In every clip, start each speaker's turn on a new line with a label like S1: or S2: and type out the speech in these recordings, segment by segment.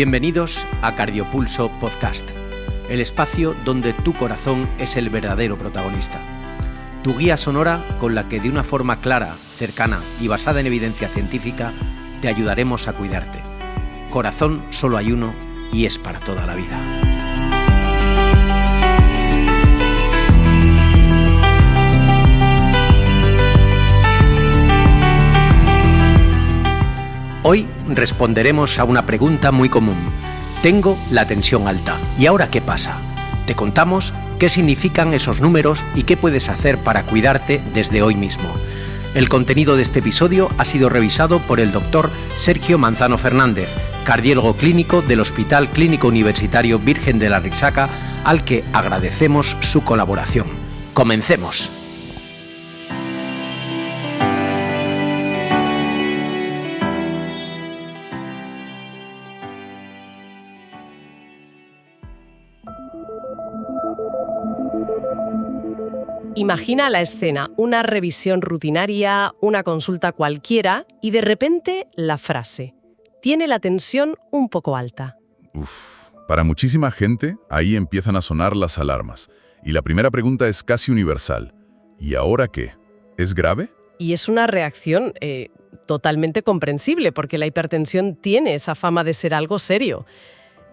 S1: Bienvenidos a Cardiopulso Podcast, el espacio donde tu corazón es el verdadero protagonista. Tu guía sonora con la que de una forma clara, cercana y basada en evidencia científica te ayudaremos a cuidarte. Corazón solo hay uno y es para toda la vida. Hoy responderemos a una pregunta muy común. Tengo la tensión alta. ¿Y ahora qué pasa? Te contamos qué significan esos números y qué puedes hacer para cuidarte desde hoy mismo. El contenido de este episodio ha sido revisado por el doctor Sergio Manzano Fernández, cardiólogo clínico del Hospital Clínico Universitario Virgen de la Risaca, al que agradecemos su colaboración. ¡Comencemos!
S2: Imagina la escena, una revisión rutinaria, una consulta cualquiera y de repente la frase: tiene la tensión un poco alta.
S3: Para muchísima gente, ahí empiezan a sonar las alarmas. Y la primera pregunta es casi universal. ¿Y ahora qué? ¿Es grave?
S2: Y es una reacción totalmente comprensible, porque la hipertensión tiene esa fama de ser algo serio.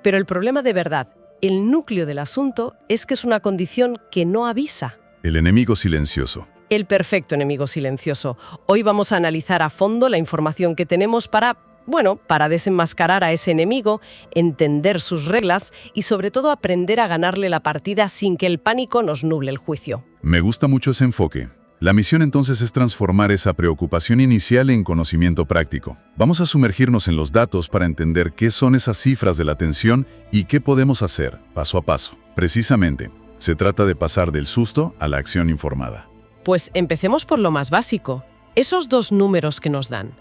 S2: Pero el problema de verdad, el núcleo del asunto, es que es una condición que no avisa.
S3: El enemigo silencioso.
S2: El perfecto enemigo silencioso. Hoy vamos a analizar a fondo la información que tenemos para desenmascarar a ese enemigo, entender sus reglas y sobre todo aprender a ganarle la partida sin que el pánico nos nuble el juicio.
S3: Me gusta mucho ese enfoque. La misión entonces es transformar esa preocupación inicial en conocimiento práctico. Vamos a sumergirnos en los datos para entender qué son esas cifras de la tensión y qué podemos hacer, paso a paso. Precisamente, se trata de pasar del susto a la acción informada.
S2: Pues empecemos por lo más básico. Esos dos números que nos dan,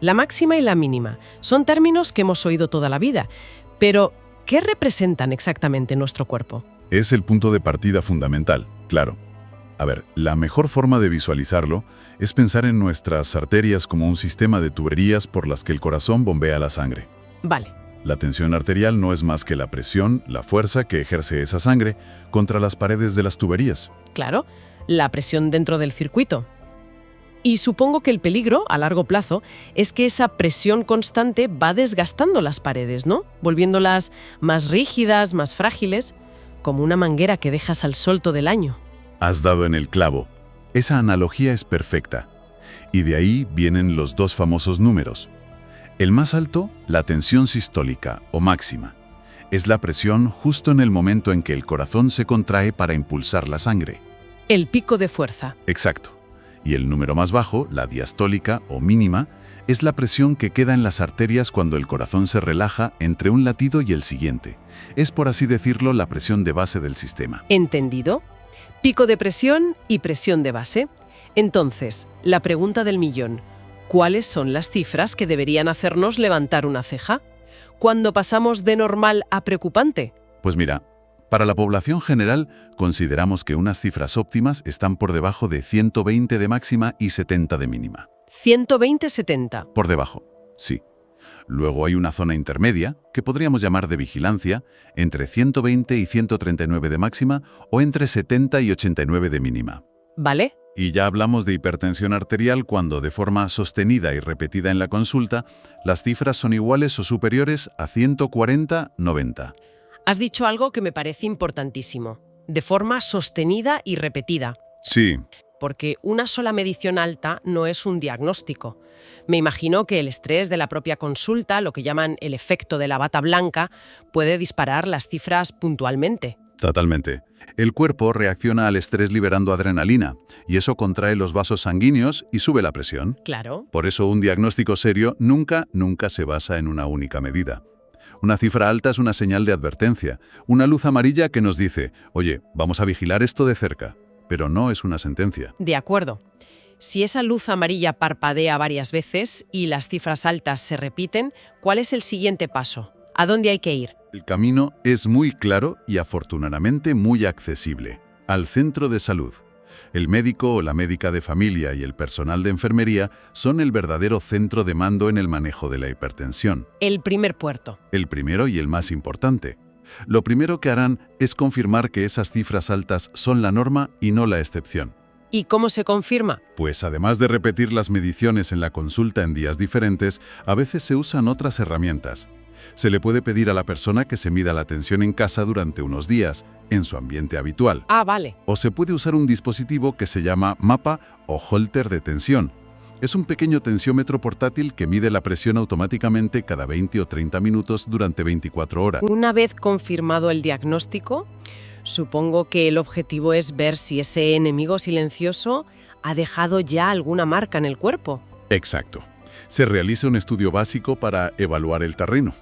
S2: la máxima y la mínima, son términos que hemos oído toda la vida. Pero, ¿qué representan exactamente en nuestro cuerpo?
S3: Es el punto de partida fundamental, claro. A ver, la mejor forma de visualizarlo es pensar en nuestras arterias como un sistema de tuberías por las que el corazón bombea la sangre.
S2: Vale.
S3: La tensión arterial no es más que la presión, la fuerza que ejerce esa sangre contra las paredes de las tuberías.
S2: Claro, la presión dentro del circuito. Y supongo que el peligro, a largo plazo, es que esa presión constante va desgastando las paredes, ¿no? Volviéndolas más rígidas, más frágiles, como una manguera que dejas al solto del año.
S3: Has dado en el clavo. Esa analogía es perfecta. Y de ahí vienen los dos famosos números. El más alto, la tensión sistólica o máxima. Es la presión justo en el momento en que el corazón se contrae para impulsar la sangre.
S2: El pico de fuerza.
S3: Exacto. Y el número más bajo, la diastólica o mínima, es la presión que queda en las arterias cuando el corazón se relaja entre un latido y el siguiente. Es, por así decirlo, la presión de base del sistema.
S2: ¿Entendido? Pico de presión y presión de base. Entonces, la pregunta del millón: ¿cuáles son las cifras que deberían hacernos levantar una ceja? ¿Cuándo pasamos de normal a preocupante?
S3: Pues mira, para la población general consideramos que unas cifras óptimas están por debajo de 120 de máxima y 70 de mínima.
S2: 120-70.
S3: Por debajo, sí. Luego hay una zona intermedia, que podríamos llamar de vigilancia, entre 120 y 139 de máxima o entre 70 y 89 de mínima.
S2: ¿Vale?
S3: Y ya hablamos de hipertensión arterial cuando, de forma sostenida y repetida en la consulta, las cifras son iguales o superiores a 140-90.
S2: Has dicho algo que me parece importantísimo. De forma sostenida y repetida.
S3: Sí.
S2: Porque una sola medición alta no es un diagnóstico. Me imagino que el estrés de la propia consulta, lo que llaman el efecto de la bata blanca, puede disparar las cifras puntualmente.
S3: Totalmente. El cuerpo reacciona al estrés liberando adrenalina, y eso contrae los vasos sanguíneos y sube la presión.
S2: Claro.
S3: Por eso un diagnóstico serio nunca se basa en una única medida. Una cifra alta es una señal de advertencia, una luz amarilla que nos dice: oye, vamos a vigilar esto de cerca, pero no es una sentencia.
S2: De acuerdo. Si esa luz amarilla parpadea varias veces y las cifras altas se repiten, ¿cuál es el siguiente paso? ¿A dónde hay que ir?
S3: El camino es muy claro y afortunadamente muy accesible: al centro de salud. El médico o la médica de familia y el personal de enfermería son el verdadero centro de mando en el manejo de la hipertensión.
S2: El primer puerto.
S3: El primero y el más importante. Lo primero que harán es confirmar que esas cifras altas son la norma y no la excepción.
S2: ¿Y cómo se confirma?
S3: Pues además de repetir las mediciones en la consulta en días diferentes, a veces se usan otras herramientas. Se le puede pedir a la persona que se mida la tensión en casa durante unos días, en su ambiente habitual.
S2: Ah, vale.
S3: O se puede usar un dispositivo que se llama mapa o holter de tensión. Es un pequeño tensiómetro portátil que mide la presión automáticamente cada 20 o 30 minutos durante 24 horas.
S2: Una vez confirmado el diagnóstico, supongo que el objetivo es ver si ese enemigo silencioso ha dejado ya alguna marca en el cuerpo.
S3: Exacto. Se realiza un estudio básico para evaluar el terreno.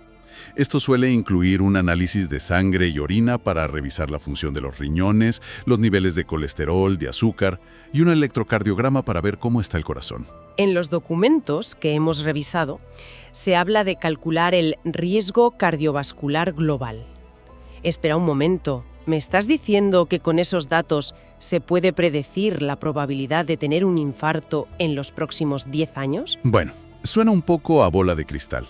S3: Esto suele incluir un análisis de sangre y orina para revisar la función de los riñones, los niveles de colesterol, de azúcar y un electrocardiograma para ver cómo está el corazón.
S2: En los documentos que hemos revisado, se habla de calcular el riesgo cardiovascular global. Espera un momento, ¿me estás diciendo que con esos datos se puede predecir la probabilidad de tener un infarto en los próximos 10 años?
S3: Bueno, suena un poco a bola de cristal.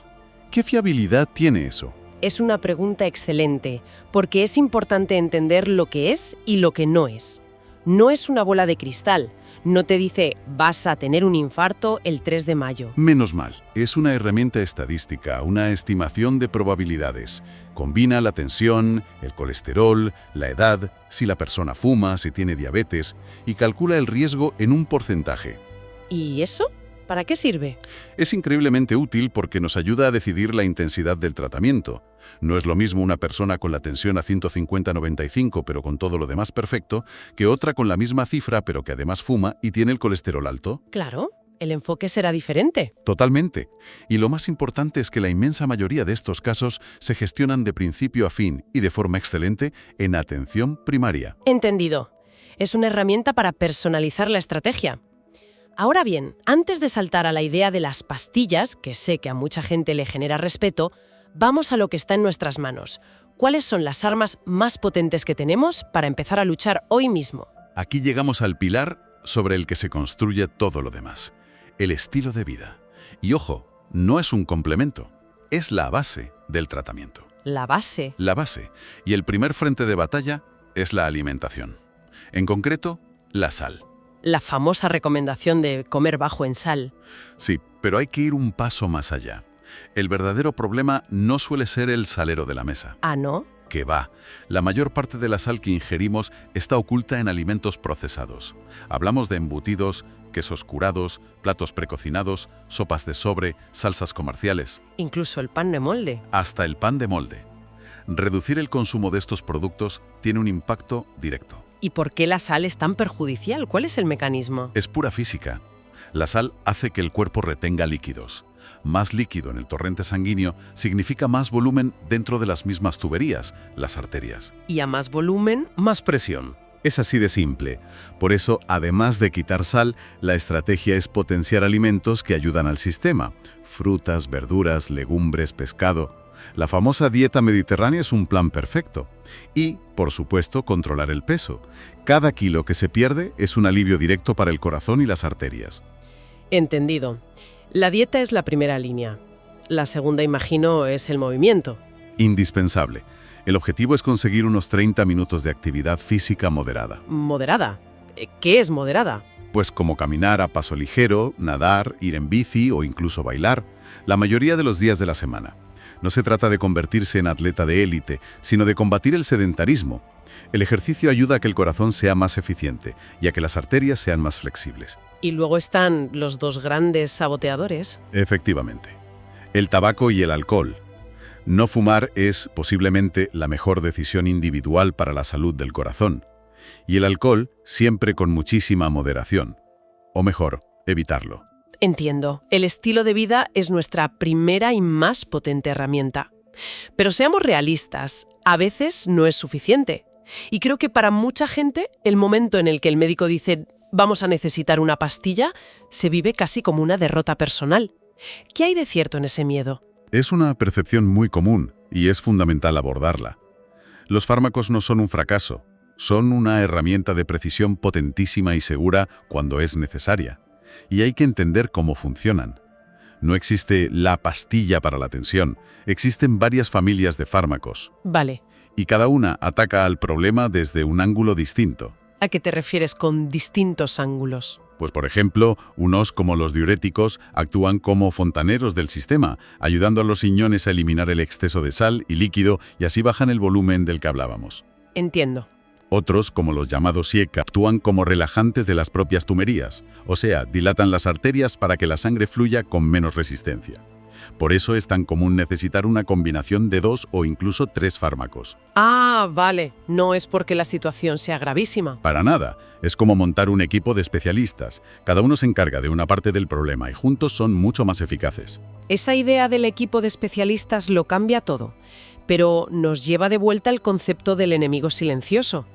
S3: ¿Qué fiabilidad tiene eso?
S2: Es una pregunta excelente, porque es importante entender lo que es y lo que no es. No es una bola de cristal. No te dice, vas a tener un infarto el 3 de mayo.
S3: Menos mal, es una herramienta estadística, una estimación de probabilidades. Combina la tensión, el colesterol, la edad, si la persona fuma, si tiene diabetes, y calcula el riesgo en un porcentaje.
S2: ¿Y eso? ¿Para qué sirve?
S3: Es increíblemente útil porque nos ayuda a decidir la intensidad del tratamiento. No es lo mismo una persona con la tensión a 150/95 pero con todo lo demás perfecto, que otra con la misma cifra pero que además fuma y tiene el colesterol alto.
S2: Claro, el enfoque será diferente.
S3: Totalmente. Y lo más importante es que la inmensa mayoría de estos casos se gestionan de principio a fin y de forma excelente en atención primaria.
S2: Entendido. Es una herramienta para personalizar la estrategia. Ahora bien, antes de saltar a la idea de las pastillas, que sé que a mucha gente le genera respeto, vamos a lo que está en nuestras manos. ¿Cuáles son las armas más potentes que tenemos para empezar a luchar hoy mismo?
S3: Aquí llegamos al pilar sobre el que se construye todo lo demás, el estilo de vida. Y ojo, no es un complemento, es la base del tratamiento.
S2: La base.
S3: La base. Y el primer frente de batalla es la alimentación. En concreto, la sal.
S2: La famosa recomendación de comer bajo en sal.
S3: Sí, pero hay que ir un paso más allá. El verdadero problema no suele ser el salero de la mesa.
S2: ¿Ah, no?
S3: Que va. La mayor parte de la sal que ingerimos está oculta en alimentos procesados. Hablamos de embutidos, quesos curados, platos precocinados, sopas de sobre, salsas comerciales.
S2: Incluso el pan de molde.
S3: Hasta el pan de molde. Reducir el consumo de estos productos tiene un impacto directo.
S2: ¿Y por qué la sal es tan perjudicial? ¿Cuál es el mecanismo?
S3: Es pura física. La sal hace que el cuerpo retenga líquidos. Más líquido en el torrente sanguíneo significa más volumen dentro de las mismas tuberías, las arterias.
S2: Y a más volumen,
S4: Más presión. Es así de simple. Por eso, además de quitar sal, la estrategia es potenciar alimentos que ayudan al sistema. Frutas, verduras, legumbres, pescado. La famosa dieta mediterránea es un plan perfecto. Y, por supuesto, controlar el peso. Cada kilo que se pierde es un alivio directo para el corazón y las arterias.
S2: entendido. La dieta es la primera línea. La segunda, imagino, es el movimiento.
S3: Indispensable. El objetivo es conseguir unos 30 minutos de actividad física moderada.
S2: ¿Moderada? ¿Qué es moderada?
S3: Pues como caminar a paso ligero, nadar, ir en bici o incluso bailar, la mayoría de los días de la semana. No se trata de convertirse en atleta de élite, sino de combatir el sedentarismo. El ejercicio ayuda a que el corazón sea más eficiente y a que las arterias sean más flexibles.
S2: Y luego están los dos grandes saboteadores.
S3: Efectivamente. El tabaco y el alcohol. No fumar es posiblemente la mejor decisión individual para la salud del corazón. Y el alcohol siempre con muchísima moderación. O mejor, evitarlo.
S2: Entiendo. El estilo de vida es nuestra primera y más potente herramienta. Pero seamos realistas, a veces no es suficiente. Y creo que para mucha gente, el momento en el que el médico dice «vamos a necesitar una pastilla», se vive casi como una derrota personal. ¿Qué hay de cierto en ese miedo?
S3: Es una percepción muy común y es fundamental abordarla. Los fármacos no son un fracaso,
S4: Son una herramienta de precisión potentísima y segura cuando es necesaria. Y hay que entender cómo funcionan. No existe la pastilla para la tensión. Existen varias familias de fármacos.
S2: Vale.
S4: Y cada una ataca al problema desde un ángulo distinto.
S2: ¿A qué te refieres con distintos ángulos?
S4: Pues por ejemplo, unos como los diuréticos actúan como fontaneros del sistema, ayudando a los riñones a eliminar el exceso de sal y líquido y así bajan el volumen del que hablábamos.
S2: Entiendo.
S4: Otros, como los llamados SIECA, actúan como relajantes de las propias tumerías, o sea, dilatan las arterias para que la sangre fluya con menos resistencia. Por eso es tan común necesitar una combinación de 2 o incluso 3 fármacos.
S2: Ah, vale. No es porque la situación sea gravísima.
S4: Para nada. Es como montar un equipo de especialistas. Cada uno se encarga de una parte del problema y juntos son mucho más eficaces.
S2: Esa idea del equipo de especialistas lo cambia todo, pero nos lleva de vuelta al concepto del enemigo silencioso.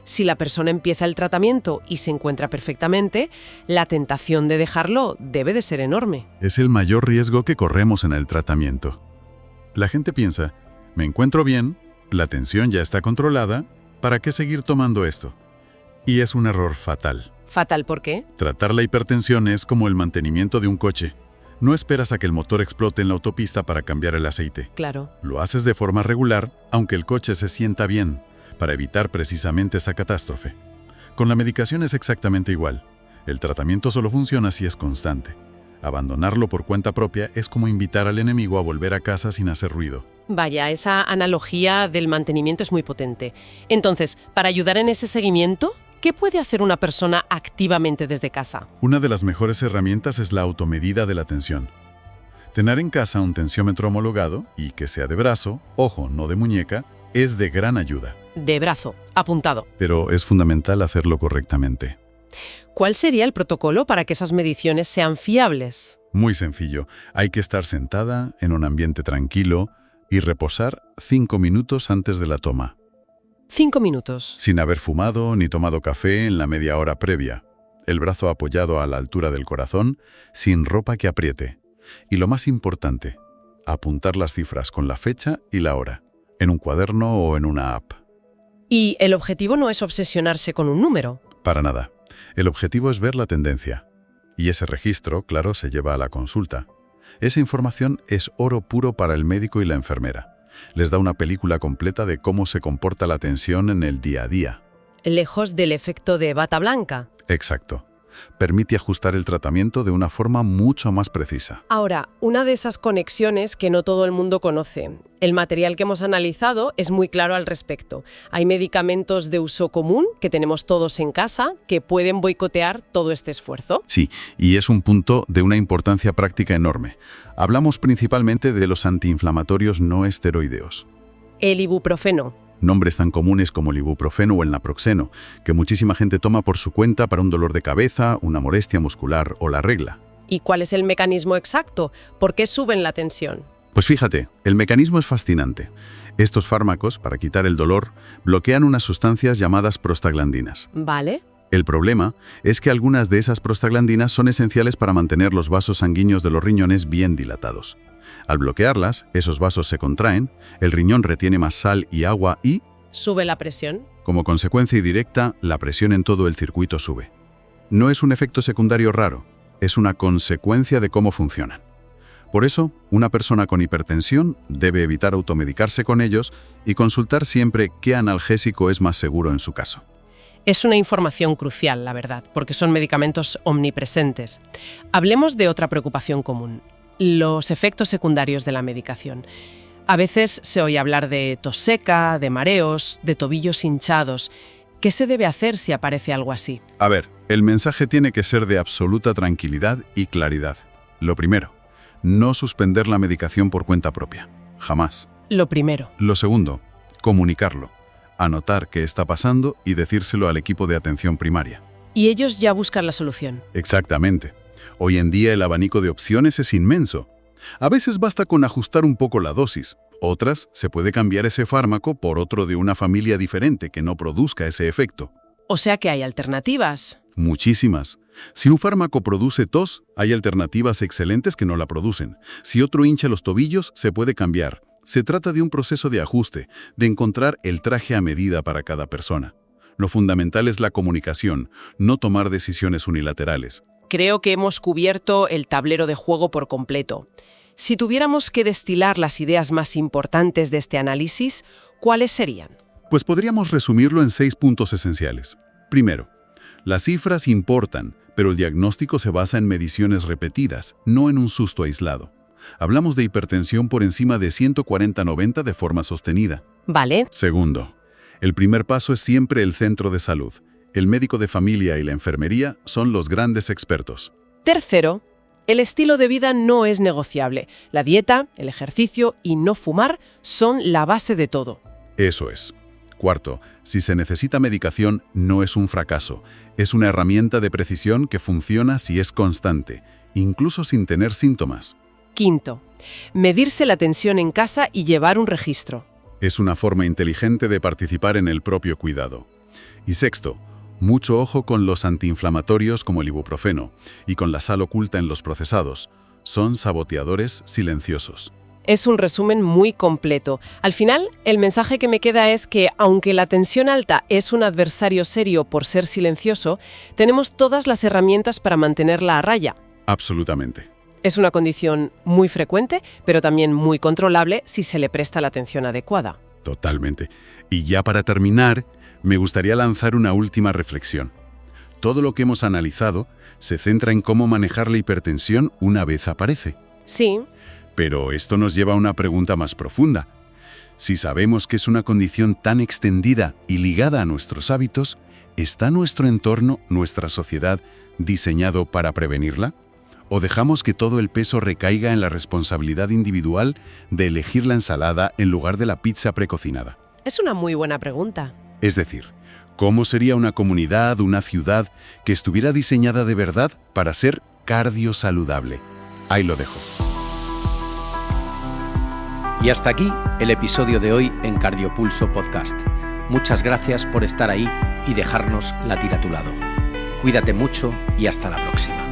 S2: Si la persona empieza el tratamiento y se encuentra perfectamente, la tentación de dejarlo debe de ser enorme.
S4: Es el mayor riesgo que corremos en el tratamiento. La gente piensa, me encuentro bien, la tensión ya está controlada, ¿para qué seguir tomando esto? Y es un error fatal.
S2: ¿Fatal por qué?
S4: Tratar la hipertensión es como el mantenimiento de un coche. No esperas a que el motor explote en la autopista para cambiar el aceite.
S2: Claro.
S4: Lo haces de forma regular, aunque el coche se sienta bien, para evitar precisamente esa catástrofe. Con la medicación es exactamente igual. El tratamiento solo funciona si es constante. Abandonarlo por cuenta propia es como invitar al enemigo a volver a casa sin hacer ruido.
S2: Vaya, esa analogía del mantenimiento es muy potente. Entonces, para ayudar en ese seguimiento, ¿qué puede hacer una persona activamente desde casa?
S4: Una de las mejores herramientas es la automedida de la tensión. Tener en casa un tensiómetro homologado, y que sea de brazo, ojo, no de muñeca, es de gran ayuda.
S2: De brazo, apuntado.
S4: Pero es fundamental hacerlo correctamente.
S2: ¿Cuál sería el protocolo para que esas mediciones sean fiables?
S4: Muy sencillo. Hay que estar sentada en un ambiente tranquilo y reposar 5 minutos antes de la toma.
S2: 5 minutos.
S4: Sin haber fumado ni tomado café en la media hora previa. El brazo apoyado a la altura del corazón, sin ropa que apriete. Y lo más importante, apuntar las cifras con la fecha y la hora, en un cuaderno o en una app.
S2: Y el objetivo no es obsesionarse con un número.
S4: Para nada. El objetivo es ver la tendencia. Y ese registro, claro, se lleva a la consulta. Esa información es oro puro para el médico y la enfermera. Les da una película completa de cómo se comporta la tensión en el día a día.
S2: Lejos del efecto de bata blanca.
S4: Exacto. Permite ajustar el tratamiento de una forma mucho más precisa.
S2: Ahora, una de esas conexiones que no todo el mundo conoce. El material que hemos analizado es muy claro al respecto. Hay medicamentos de uso común que tenemos todos en casa que pueden boicotear todo este esfuerzo.
S4: Sí, y es un punto de una importancia práctica enorme. Hablamos principalmente de los antiinflamatorios no esteroideos.
S2: El ibuprofeno.
S4: Nombres tan comunes como el ibuprofeno o el naproxeno, que muchísima gente toma por su cuenta para un dolor de cabeza, una molestia muscular o la regla.
S2: ¿Y cuál es el mecanismo exacto? ¿Por qué suben la tensión?
S4: Pues fíjate, el mecanismo es fascinante. Estos fármacos, para quitar el dolor, bloquean unas sustancias llamadas prostaglandinas.
S2: ¿Vale?
S4: El problema es que algunas de esas prostaglandinas son esenciales para mantener los vasos sanguíneos de los riñones bien dilatados. Al bloquearlas, esos vasos se contraen, el riñón retiene más sal y agua y,
S2: ¿Sube la presión?
S4: como consecuencia indirecta, la presión en todo el circuito sube. No es un efecto secundario raro, es una consecuencia de cómo funcionan. Por eso, una persona con hipertensión debe evitar automedicarse con ellos y consultar siempre qué analgésico es más seguro en su caso.
S2: Es una información crucial, la verdad, porque son medicamentos omnipresentes. Hablemos de otra preocupación común: los efectos secundarios de la medicación. A veces se oye hablar de tos seca, de mareos, de tobillos hinchados. ¿Qué se debe hacer si aparece algo así?
S4: A ver, el mensaje tiene que ser de absoluta tranquilidad y claridad. Lo primero, no suspender la medicación por cuenta propia. Jamás.
S2: Lo primero.
S4: Lo segundo, comunicarlo. Anotar qué está pasando y decírselo al equipo de atención primaria.
S2: Y ellos ya buscan la solución.
S4: Exactamente. Hoy en día el abanico de opciones es inmenso. A veces basta con ajustar un poco la dosis. Otras, se puede cambiar ese fármaco por otro de una familia diferente que no produzca ese efecto.
S2: O sea que hay alternativas.
S4: Muchísimas. Si un fármaco produce tos, hay alternativas excelentes que no la producen. Si otro hincha los tobillos, se puede cambiar. Se trata de un proceso de ajuste, de encontrar el traje a medida para cada persona. Lo fundamental es la comunicación, no tomar decisiones unilaterales.
S2: Creo que hemos cubierto el tablero de juego por completo. Si tuviéramos que destilar las ideas más importantes de este análisis, ¿cuáles serían?
S4: Pues podríamos resumirlo en 6 puntos esenciales. Primero, las cifras importan, pero el diagnóstico se basa en mediciones repetidas, no en un susto aislado. Hablamos de hipertensión por encima de 140/90 de forma sostenida.
S2: Vale.
S4: Segundo, el primer paso es siempre el centro de salud. El médico de familia y la enfermería son los grandes expertos.
S2: Tercero, el estilo de vida no es negociable. La dieta, el ejercicio y no fumar son la base de todo.
S4: Eso es. Cuarto, si se necesita medicación, no es un fracaso. Es una herramienta de precisión que funciona si es constante, incluso sin tener síntomas.
S2: Quinto, medirse la tensión en casa y llevar un registro.
S4: Es una forma inteligente de participar en el propio cuidado. Y sexto, mucho ojo con los antiinflamatorios como el ibuprofeno y con la sal oculta en los procesados. Son saboteadores silenciosos.
S2: Es un resumen muy completo. Al final, el mensaje que me queda es que, aunque la tensión alta es un adversario serio por ser silencioso, tenemos todas las herramientas para mantenerla a raya.
S4: Absolutamente.
S2: Es una condición muy frecuente, pero también muy controlable si se le presta la atención adecuada.
S4: Totalmente. Y ya para terminar, me gustaría lanzar una última reflexión. Todo lo que hemos analizado se centra en cómo manejar la hipertensión una vez aparece.
S2: Sí.
S4: Pero esto nos lleva a una pregunta más profunda. Si sabemos que es una condición tan extendida y ligada a nuestros hábitos, ¿está nuestro entorno, nuestra sociedad, diseñado para prevenirla? ¿O dejamos que todo el peso recaiga en la responsabilidad individual de elegir la ensalada en lugar de la pizza precocinada?
S2: Es una muy buena pregunta.
S4: Es decir, ¿cómo sería una comunidad, una ciudad, que estuviera diseñada de verdad para ser cardiosaludable? Ahí lo dejo.
S1: Y hasta aquí el episodio de hoy en Cardiopulso Podcast. Muchas gracias por estar ahí y dejarnos latir a tu lado. Cuídate mucho y hasta la próxima.